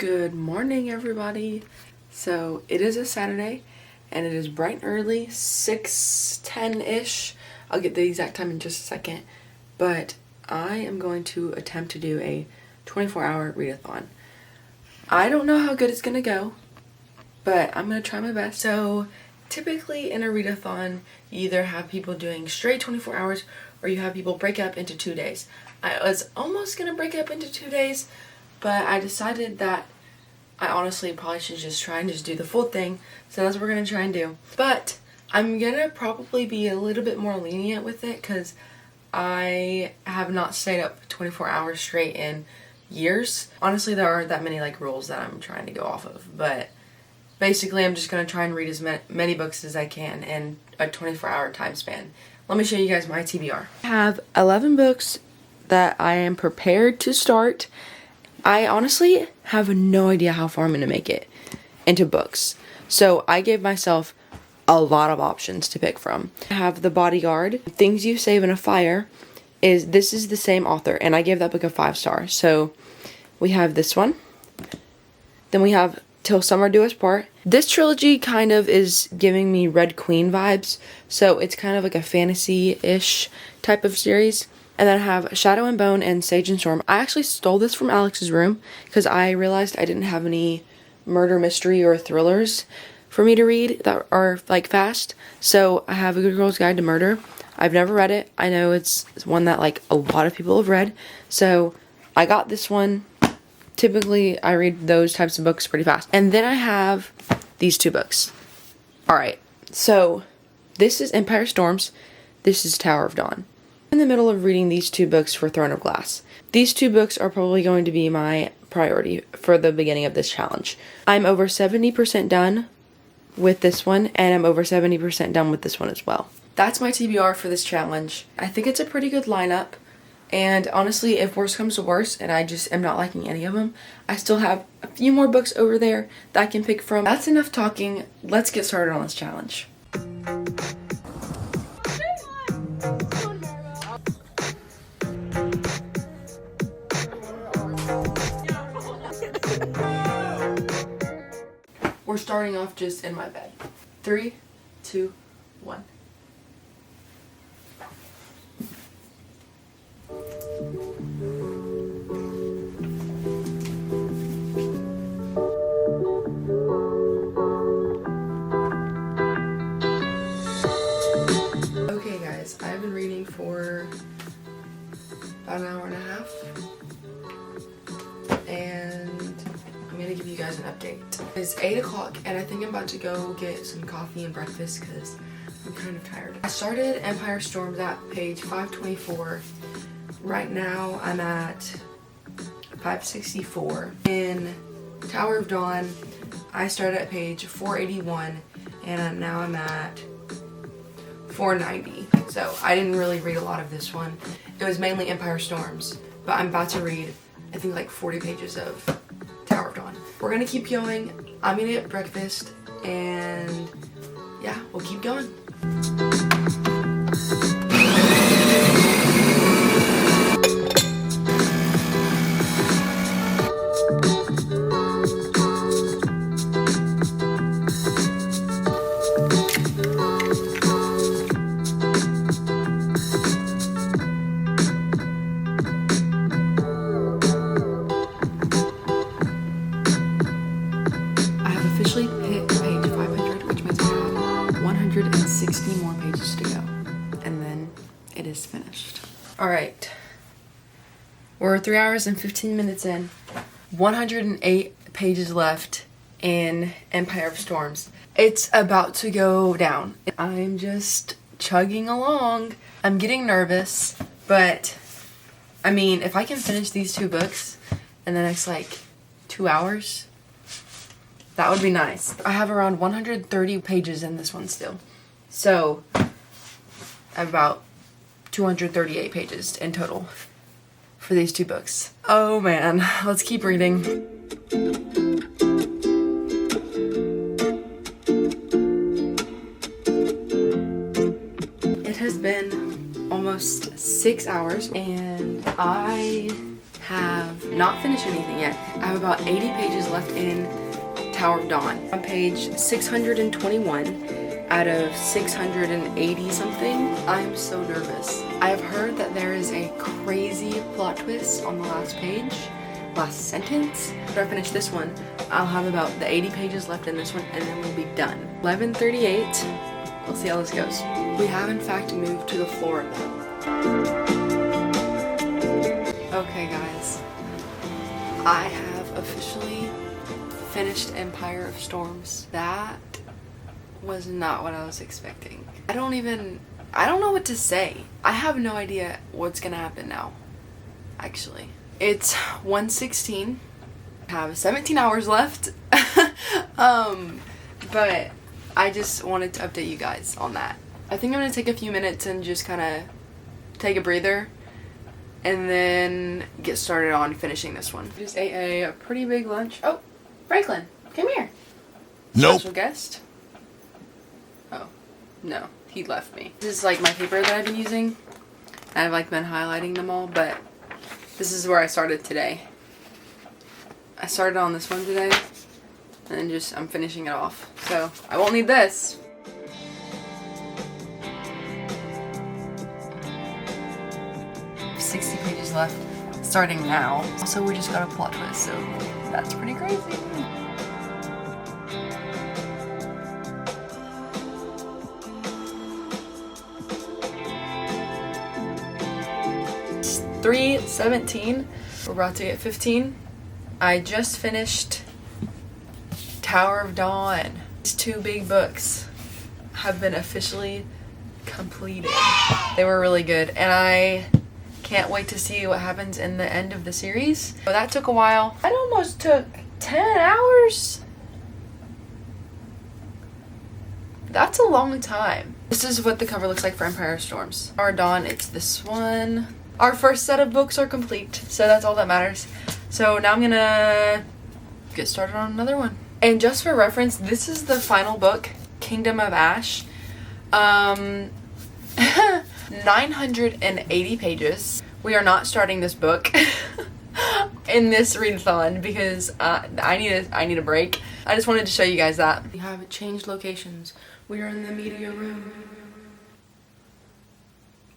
Good morning, everybody. So it is a Saturday and it is bright and early, 6:10-ish. I'll get the exact time in just a second, but I am going to attempt to do a 24-hour readathon. I don't know how good it's gonna go, but I'm gonna try my best. So typically in a readathon, you either have people doing straight 24 hours or you have people break up into 2 days. I was almost gonna break up into 2 days, but I decided that I honestly probably should just try and just do the full thing. So that's what we're going to try and do. But I'm going to probably be a little bit more lenient with it because I have not stayed up 24 hours straight in years. Honestly, there aren't that many rules that I'm trying to go off of. But basically, I'm just going to try and read as many books as I can in a 24-hour time span. Let me show you guys my TBR. I have 11 books that I am prepared to start. I honestly have no idea how far I'm going to make it into books. So I gave myself a lot of options to pick from. I have The Bodyguard. Things You Save in a Fire. This is the same author, and I gave that book a 5-star. So we have this one. Then we have Till Summer Do Us Part. This trilogy kind of is giving me Red Queen vibes. So it's kind of like a fantasy-ish type of series. And then I have Shadow and Bone and Sage and Storm. I actually stole this from Alex's room because I realized I didn't have any murder mystery or thrillers for me to read that are fast. So I have A Good Girl's Guide to Murder. I've never read it. I know it's one that a lot of people have read. So I got this one. Typically I read those types of books pretty fast. And then I have these two books. Alright, so this is Empire Storms. This is Tower of Dawn. I'm in the middle of reading these two books for Throne of Glass. These two books are probably going to be my priority for the beginning of this challenge. I'm over 70% done with this one, and I'm over 70% done with this one as well. That's my TBR for this challenge. I think it's a pretty good lineup, and honestly, if worse comes to worse and I just am not liking any of them, I still have a few more books over there that I can pick from. That's enough talking. Let's get started on this challenge. We're starting off just in my bed. 3, 2, 1. Okay guys, I've been reading for about an hour and a half. And I'm gonna give you guys an update. It's 8 o'clock and I think I'm about to go get some coffee and breakfast because I'm kind of tired. I started Empire Storms at page 524. Right now I'm at 564. In Tower of Dawn, I started at page 481 and now I'm at 490. So I didn't really read a lot of this one. It was mainly Empire Storms, but I'm about to read I think 40 pages of Tower of Dawn. We're gonna keep going. I'm gonna get breakfast and yeah, we'll keep going. Officially hit page 500, which means I have 160 more pages to go, and then it is finished. Alright, we're 3 hours and 15 minutes in, 108 pages left in Empire of Storms. It's about to go down. I'm just chugging along. I'm getting nervous, but I mean, if I can finish these two books in the next 2 hours, that would be nice. I have around 130 pages in this one still. So, I have about 238 pages in total for these two books. Oh man, let's keep reading. It has been almost 6 hours and I have not finished anything yet. I have about 80 pages left in Tower of Dawn. On page 621 out of 680 something. I am so nervous. I have heard that there is a crazy plot twist on the last page, last sentence. After I finish this one, I'll have about the 80 pages left in this one and then we'll be done. 11:38. We'll see how this goes. We have in fact moved to the floor now. Okay guys, I have officially finished Empire of Storms. That was not what I was expecting. I don't know what to say. I have no idea what's gonna happen now, actually. It's 1:16. I have 17 hours left. But I just wanted to update you guys on that. I think I'm gonna take a few minutes and just kind of take a breather and then get started on finishing this one. Just ate a pretty big lunch. Oh, Franklin, come here. Nope. Special guest? Oh, no, he left me. This is like my paper that I've been using. I've like been highlighting them all, but this is where I started today. I started on this one today, and just I'm finishing it off. So I won't need this. $60 pages left, starting now. Also, we just got a plot twist, so that's pretty crazy. It's 3:17. We're about to get 15. I just finished Tower of Dawn. These two big books have been officially completed. They were really good, and I can't wait to see what happens in the end of the series. So that took a while. It almost took 10 hours. That's a long time. This is what the cover looks like for Empire of Storms. Tower of Dawn, it's this one. Our first set of books are complete, so that's all that matters. So now I'm gonna get started on another one. And just for reference, this is the final book, Kingdom of Ash. 980 pages. We are not starting this book in this readathon because I need a break. I just wanted to show you guys that. We have changed locations. We are in the media room.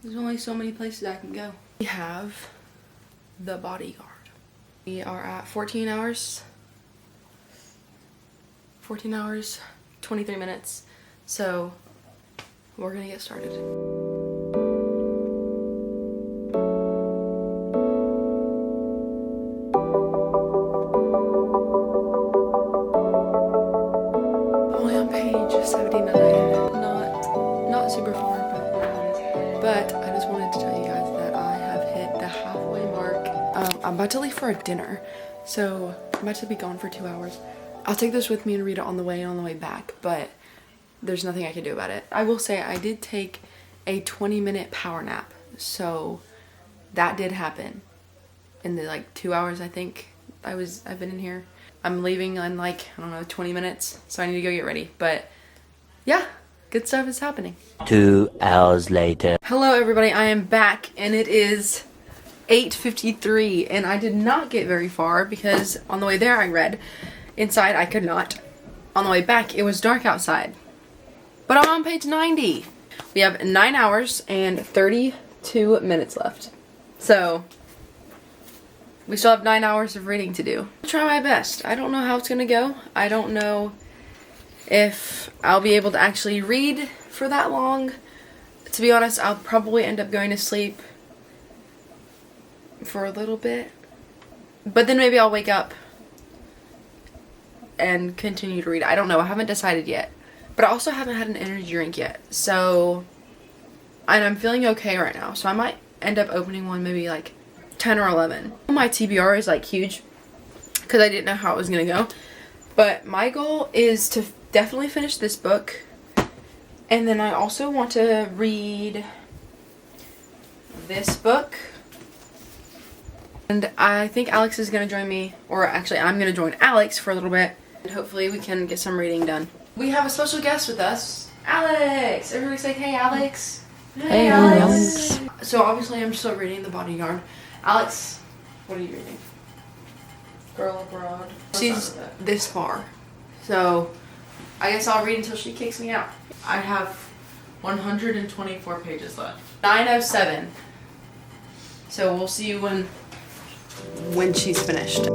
There's only so many places I can go. We have the bodyguard. We are at 14 hours, 23 minutes. So we're gonna get started. Only on page 79. Not super far, but I just wanted to tell you guys that I have hit the halfway mark. I'm about to leave for a dinner, so I'm about to be gone for 2 hours. I'll take this with me and read it on the way and on the way back, but there's nothing I can do about it. I will say I did take a 20-minute power nap, so that did happen in the like 2 hours I think I've been in here. I'm leaving in like, I don't know, 20 minutes, so I need to go get ready. But yeah, good stuff is happening. 2 hours later. Hello everybody, I am back and it is 8:53 and I did not get very far because on the way there I read. Inside I could not. On the way back it was dark outside. But I'm on page 90. We have 9 hours and 32 minutes left. So we still have 9 hours of reading to do. I'll try my best. I don't know how it's gonna go. I don't know if I'll be able to actually read for that long. To be honest, I'll probably end up going to sleep for a little bit. But then maybe I'll wake up and continue to read. I don't know. I haven't decided yet. But I also haven't had an energy drink yet. So, and I'm feeling okay right now. So I might end up opening one maybe like 10 or 11. My TBR is like huge because I didn't know how it was going to go. But my goal is to definitely finish this book. And then I also want to read this book. And I think Alex is going to join me, or actually I'm going to join Alex for a little bit. And hopefully we can get some reading done. We have a special guest with us, Alex. Everybody say, hey, Alex. Hey, Alex. So obviously I'm still reading The Bodyguard. Alex, What are you reading? Girl Abroad. She's this far. So I guess I'll read until she kicks me out. I have 124 pages left. 9:07. So we'll see you when she's finished.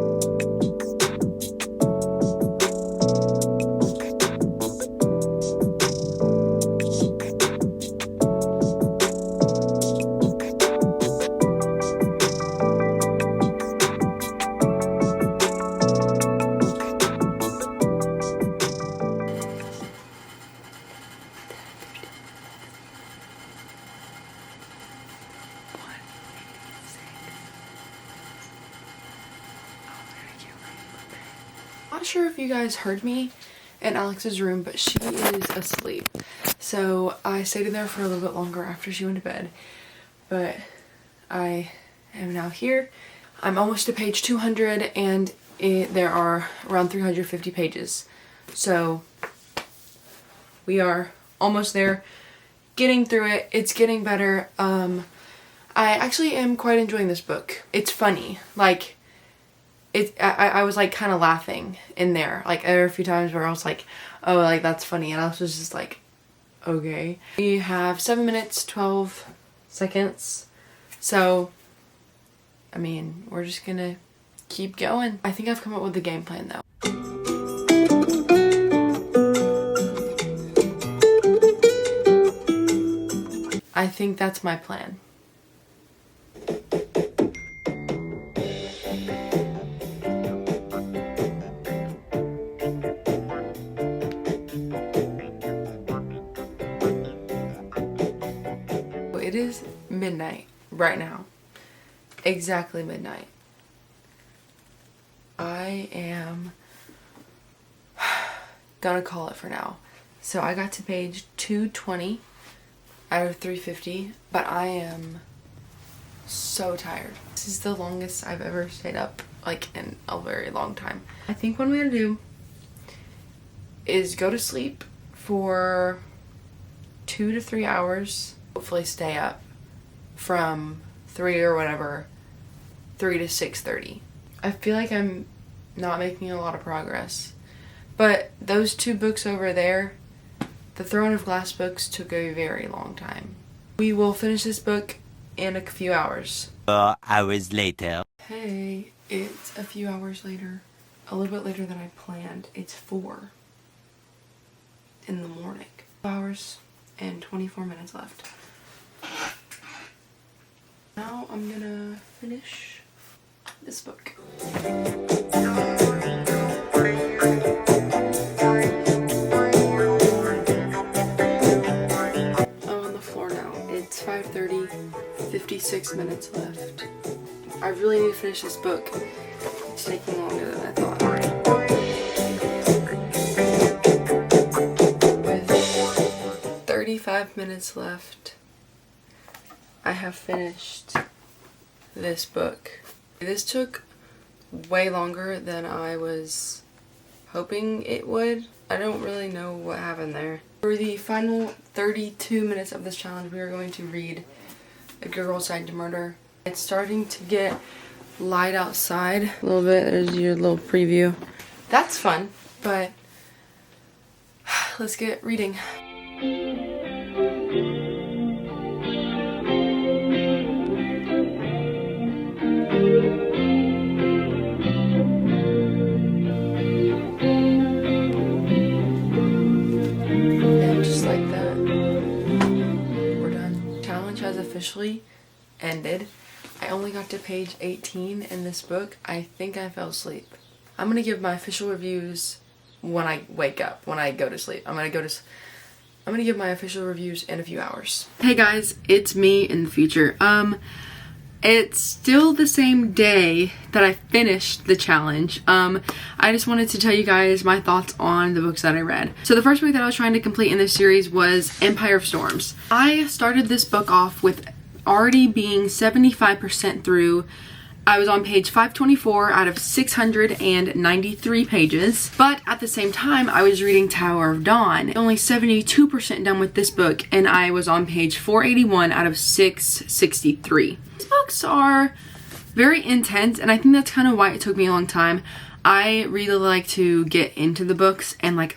Not sure if you guys heard me in Alex's room, but she is asleep. So I stayed in there for a little bit longer after she went to bed. But I am now here. I'm almost to page 200 and there are around 350 pages. So we are almost there, getting through it. It's getting better. I actually am quite enjoying this book. It's funny. Like, I was like kind of laughing in there. Like there were a few times where I was like, oh, like that's funny, and I was just like, okay. We have 7 minutes 12 seconds, so I mean we're just gonna keep going. I think I've come up with the game plan though. I think that's my plan. It is midnight right now. Exactly midnight. I am gonna call it for now. So I got to page 220 out of 350, but I am so tired. This is the longest I've ever stayed up, like in a very long time. I think what I'm gonna do is go to sleep for 2 to 3 hours. Hopefully stay up from 3 or whatever, 3 to 6:30. I feel like I'm not making a lot of progress. But those two books over there, the Throne of Glass books, took a very long time. We will finish this book in a few hours. 4 hours later. Hey, it's a few hours later. A little bit later than I planned. It's 4 in the morning. 2 hours and 24 minutes left. Now I'm gonna finish this book. I'm on the floor now. It's 5:30, 56 minutes left. I really need to finish this book. It's taking longer than I thought. With 35 minutes left, I have finished this book. This took way longer than I was hoping it would. I don't really know what happened there. For the final 32 minutes of this challenge, we are going to read A Good Girl's Guide to Murder. It's starting to get light outside a little bit. There's your little preview. That's fun, but let's get reading. Officially ended. I only got to page 18 in this book. I think I fell asleep. I'm gonna give my official reviews when I wake up, when I go to sleep. I'm gonna give my official reviews in a few hours. Hey guys, it's me in the future. It's still the same day that I finished the challenge. I just wanted to tell you guys my thoughts on the books that I read. So the first book that I was trying to complete in this series was Empire of Storms. I started this book off with already being 75% through. I was on page 524 out of 693 pages, but at the same time I was reading Tower of Dawn. Only 72% done with this book, and I was on page 481 out of 663. These books are very intense, and I think that's kind of why it took me a long time. I really like to get into the books, and like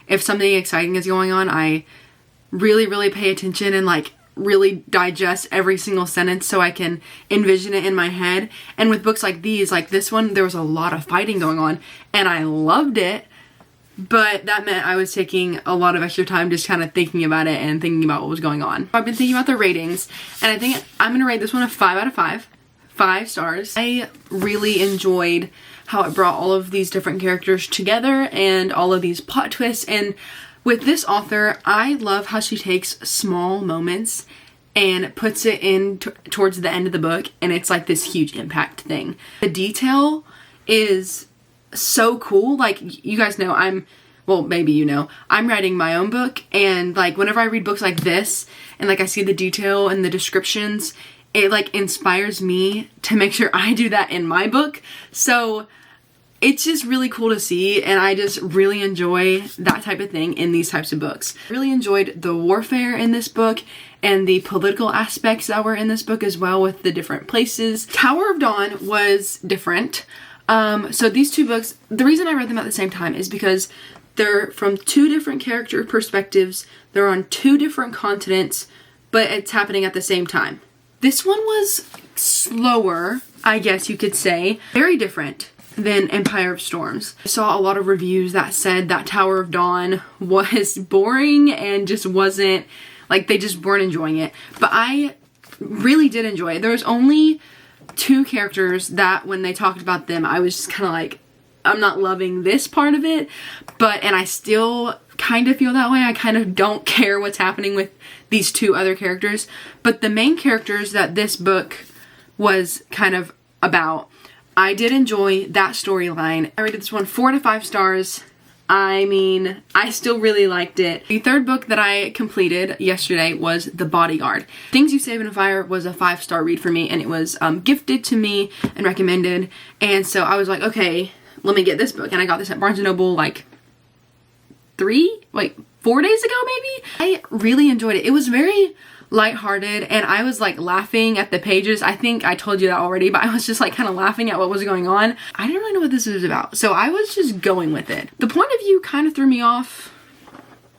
if something exciting is going on, I really pay attention and like really digest every single sentence so I can envision it in my head. And with books like these, like this one, there was a lot of fighting going on and I loved it, but that meant I was taking a lot of extra time just kind of thinking about it and thinking about what was going on. I've been thinking about the ratings, and I think I'm gonna rate this one a 5 out of 5. 5 stars. I really enjoyed how it brought all of these different characters together and all of these plot twists. And with this author, I love how she takes small moments and puts it in towards the end of the book, and it's like this huge impact thing. The detail is so cool. Like, you guys know well, maybe you know, I'm writing my own book, and like whenever I read books like this and like I see the detail and the descriptions, it like inspires me to make sure I do that in my book. So it's just really cool to see, and I just really enjoy that type of thing in these types of books. Really enjoyed the warfare in this book and the political aspects that were in this book as well, with the different places. Tower of Dawn was different. So these two books, the reason I read them at the same time is because they're from 2 different character perspectives. They're on 2 different continents, but it's happening at the same time. This one was slower, I guess you could say. Very different than Empire of Storms. I saw a lot of reviews that said that Tower of Dawn was boring and just wasn't, like, they just weren't enjoying it. But I really did enjoy it. There was only 2 characters that when they talked about them, I was just kind of like, I'm not loving this part of it. And I still kind of feel that way. I kind of don't care what's happening with these 2 other characters. But the main characters that this book was kind of about, I did enjoy that storyline. I rated this one 4 out of 5 stars. I mean, I still really liked it. The 3rd book that I completed yesterday was The Bodyguard. Things You Save in a Fire was a 5-star read for me, and it was gifted to me and recommended. And so I was like, okay, let me get this book. And I got this at Barnes & Noble like 4 days ago maybe? I really enjoyed it. It was very lighthearted, and I was like laughing at the pages. I think I told you that already, but I was just like kind of laughing at what was going on. I didn't really know what this was about, so I was just going with it. The point of view kind of threw me off.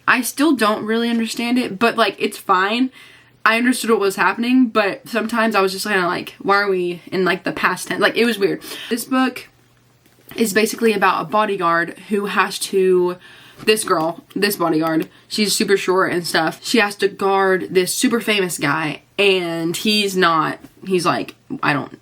I still don't really understand it, but like it's fine. I understood what was happening, but sometimes I was just kind of like, why are we in like the past tense? Like, it was weird. This book is basically about a bodyguard who has to, this bodyguard, she's super short and stuff. She has to guard this super famous guy, and he's like,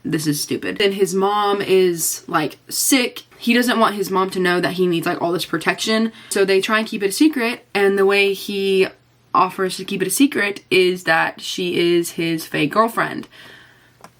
this is stupid. Then his mom is like sick. He doesn't want his mom to know that he needs like all this protection. So they try and keep it a secret, and the way he offers to keep it a secret is that she is his fake girlfriend.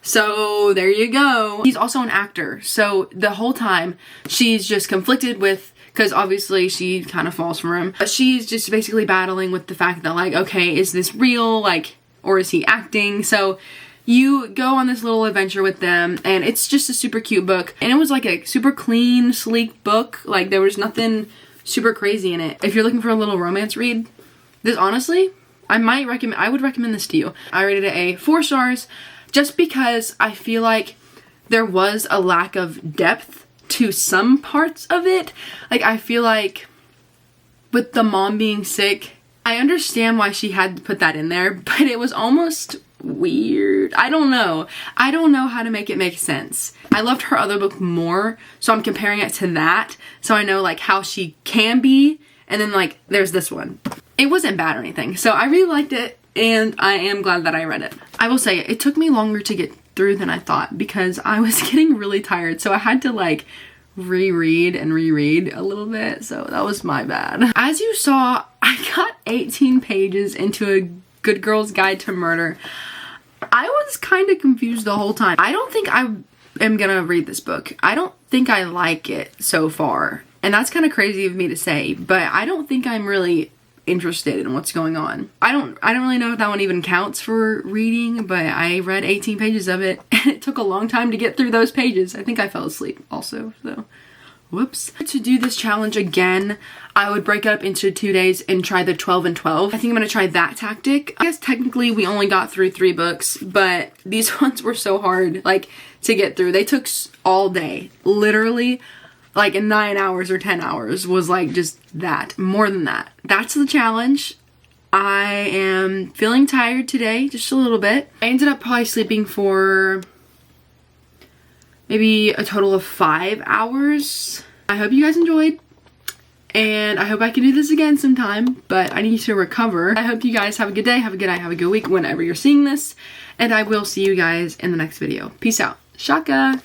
So there you go. He's also an actor. So the whole time she's just conflicted with, because obviously she kind of falls for him, but she's just basically battling with the fact that like, okay, is this real? Like, or is he acting? So you go on this little adventure with them, and it's just a super cute book. And it was like a super clean, sleek book. Like, there was nothing super crazy in it. If you're looking for a little romance read, this honestly, I would recommend this to you. I rated it a 4 stars just because I feel like there was a lack of depth to some parts of it. Like, I feel like with the mom being sick, I understand why she had to put that in there, but it was almost weird. I don't know how to make it make sense. I loved her other book more, so I'm comparing it to that, so I know like how she can be, and then like there's this one. It wasn't bad or anything, so I really liked it, and I am glad that I read it. I will say it took me longer to get through than I thought because I was getting really tired, so I had to like reread a little bit, so that was my bad. As you saw, I got 18 pages into A Good Girl's Guide to Murder. I was kind of confused the whole time. I don't think I am gonna read this book. I don't think I like it so far, and that's kind of crazy of me to say, but I don't think I'm really interested in what's going on. I don't really know if that one even counts for reading, but I read 18 pages of it, and it took a long time to get through those pages. I think I fell asleep also, so Whoops. To do this challenge again, I would break it up into 2 days and try the 12 and 12. I think I'm gonna try that tactic. I guess technically we only got through 3 books, but these ones were so hard, like, to get through. They took all day. Literally, like, 9 hours or 10 hours was like just that. More than that. That's the challenge. I am feeling tired today, just a little bit. I ended up probably sleeping for maybe a total of 5 hours. I hope you guys enjoyed, and I hope I can do this again sometime, but I need to recover. I hope you guys have a good day, have a good night, have a good week whenever you're seeing this, and I will see you guys in the next video. Peace out. Shaka!